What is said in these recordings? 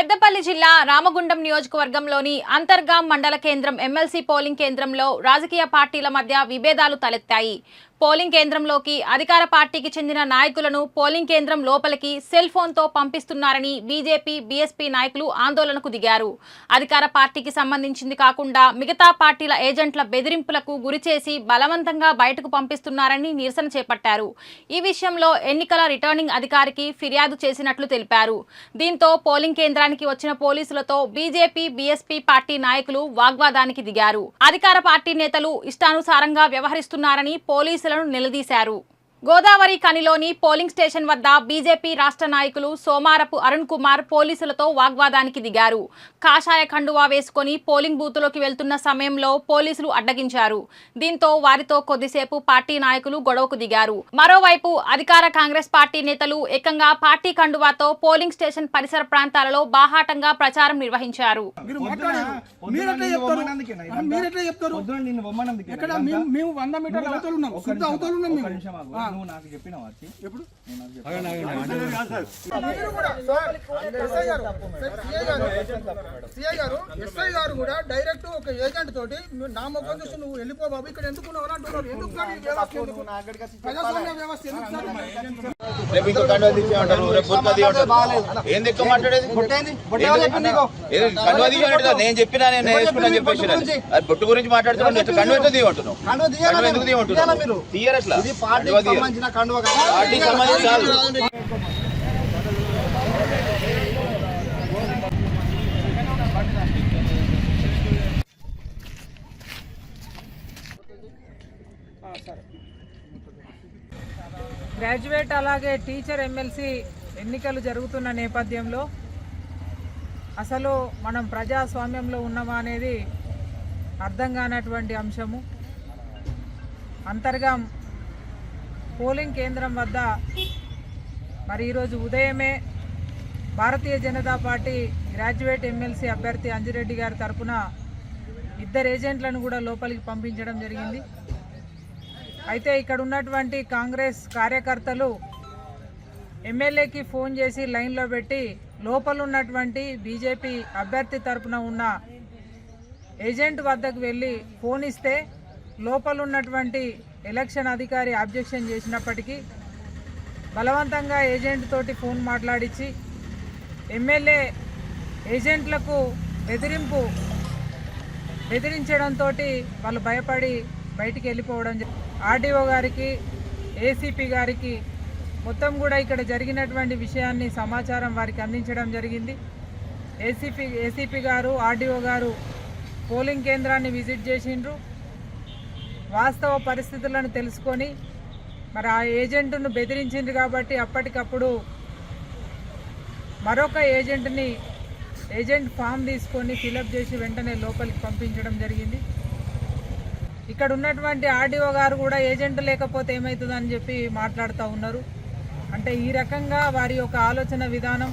పెద్దపల్లి జిల్లా రామగుండం నియోజకవర్గంలోని అంతర్గాం మండల కేంద్రం ఎమ్మెల్సీ పోలింగ్ కేంద్రంలో రాజకీయ పార్టీల మధ్య విభేదాలు తలెత్తాయి. పోలింగ్ కేంద్రంలోకి అధికార పార్టీకి చెందిన నాయకులను పోలింగ్ కేంద్రం లోపలికి సెల్ ఫోన్తో పంపిస్తున్నారని బీజేపీ, బీఎస్పీ నాయకులు ఆందోళనకు దిగారు. అధికార పార్టీకి సంబంధించింది కాకుండా మిగతా పార్టీల ఏజెంట్ల బెదిరింపులకు గురిచేసి బలవంతంగా బయటకు పంపిస్తున్నారని నిరసన చేపట్టారు. ఈ విషయంలో ఎన్నికల రిటర్నింగ్ అధికారికి ఫిర్యాదు చేసినట్లు తెలిపారు. దీంతో పోలింగ్ కేంద్రానికి వచ్చిన పోలీసులతో బీజేపీ, బీఎస్పీ పార్టీ నాయకులు వాగ్వాదానికి దిగారు. అధికార పార్టీ నేతలు ఇష్టానుసారంగా వ్యవహరిస్తున్నారని పోలీసులను నిలదీశారు. గోదావరి ఖనిలోని పోలింగ్ స్టేషన్ వద్ద బీజేపీ రాష్ట్ర నాయకులు సోమారపు అరుణ్ కుమార్ పోలీసులతో వాగ్వాదానికి దిగారు. కాషాయ కండువా వేసుకుని పోలింగ్ బూత్లోకి వెళ్తున్న సమయంలో పోలీసులు అడ్డగించారు. దీంతో వారితో కొద్దిసేపు పార్టీ నాయకులు గొడవకు దిగారు. మరోవైపు అధికార కాంగ్రెస్ పార్టీ నేతలు ఏకంగా పార్టీ కండువాతో పోలింగ్ స్టేషన్ పరిసర ప్రాంతాలలో బాహాటంగా ప్రచారం నిర్వహించారు. నువ్వు నాకు చెప్పినావా? ఎప్పుడు సిఐ గారు కూడా డైరెక్ట్ ఒక ఏజెంట్ తోటి నా మొక్కం చూసి నువ్వు వెళ్ళిపో బాబు ఇక్కడ ఎందుకు అంటున్నారు. ఎందుకు ప్రజాస్వామ్య వ్యవస్థ నేను చెప్పినా నేను వేసుకున్నా చెప్పేసి బొట్టు గురించి మాట్లాడుతున్నాను. కండువ ఎందుకు తీయమంటున్నాను? తీయరు అట్లా పార్టీకి సంబంధించి కాదు. గ్రాడ్యుయేట్ అలాగే టీచర్ ఎమ్మెల్సీ ఎన్నికలు జరుగుతున్న నేపథ్యంలో అసలు మనం ప్రజాస్వామ్యంలో ఉన్నామా అనేది అర్థం కానటువంటి అంశము. అంతర్గాం పోలింగ్ కేంద్రం వద్ద మరి ఈరోజు ఉదయమే Bharatiya Janata party graduate MLC అభ్యర్థి అంజిరెడ్డి గారి తరఫున 2 ఏజెంట్లను కూడా లోపలికి పంపించడం జరిగింది. అయితే ఇక్కడ ఉన్నటువంటి కాంగ్రెస్ కార్యకర్తలు ఎమ్మెల్యేకి ఫోన్ చేసి లైన్లో పెట్టి లోపల ఉన్నటువంటి బీజేపీ అభ్యర్థి తరఫున ఉన్న ఏజెంట్ వద్దకు వెళ్ళి ఫోన్ ఇస్తే లోపల ఉన్నటువంటి ఎలక్షన్ అధికారి అబ్జెక్షన్ చేసినప్పటికీ బలవంతంగా ఏజెంట్ తోటి ఫోన్ మాట్లాడించి ఎమ్మెల్యే ఏజెంట్లకు బెదిరించడంతో వాళ్ళు భయపడి బయటికి వెళ్ళిపోవడం. ఆర్డీఓ గారికి, ఏసీపీ గారికి మొత్తం కూడా ఇక్కడ జరిగినటువంటి విషయాన్ని సమాచారం వారికి అందించడం జరిగింది. ఏసీపీ గారు, ఆర్డీఓ గారు పోలింగ్ కేంద్రాన్ని విజిట్ చేసిండ్రు. వాస్తవ పరిస్థితులను తెలుసుకొని మరి ఆ ఏజెంట్ను బెదిరించింది కాబట్టి అప్పటికప్పుడు మరొక ఏజెంట్ ఫామ్ తీసుకొని ఫిలప్ చేసి వెంటనే లోపలికి పంపించడం జరిగింది. ఇక్కడ ఉన్నటువంటి ఆర్డీఓ గారు కూడా ఏజెంట్ లేకపోతే ఏమవుతుందని చెప్పి మాట్లాడుతూ ఉన్నారు. అంటే ఈ రకంగా వారి యొక్క ఆలోచన విధానం.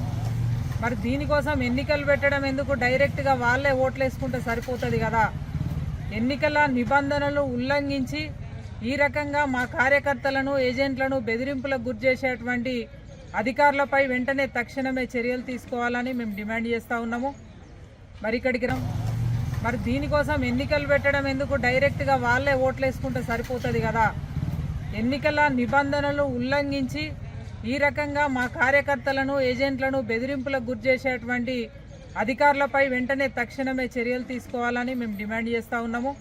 మరి దీనికోసం ఎన్నికలు పెట్టడం ఎందుకు? డైరెక్ట్గా వాళ్ళే ఓట్లు వేసుకుంటే సరిపోతుంది కదా. ఎన్నికల నిబంధనలు ఉల్లంఘించి ఈ రకంగా మా కార్యకర్తలను, ఏజెంట్లను బెదిరింపులకు గురి చేసేటువంటి అధికారులపై వెంటనే తక్షణమే చర్యలు తీసుకోవాలని మేము డిమాండ్ చేస్తూ ఉన్నాము. మరి ఇక్కడికి మరి దీనికోసం ఎన్నికలు పెట్టడం ఎందుకు? డైరెక్ట్గా వాళ్ళే ఓట్లు వేసుకుంటే సరిపోతుంది కదా. ఎన్నికల నిబంధనలు ఉల్లంఘించి ఈ రకంగా మా కార్యకర్తలను, ఏజెంట్లను బెదిరింపులకు గురి చేసేటువంటి అధికారులపై వెంటనే తక్షణమే చర్యలు తీసుకోవాలని మేము డిమాండ్ చేస్తూ ఉన్నాము.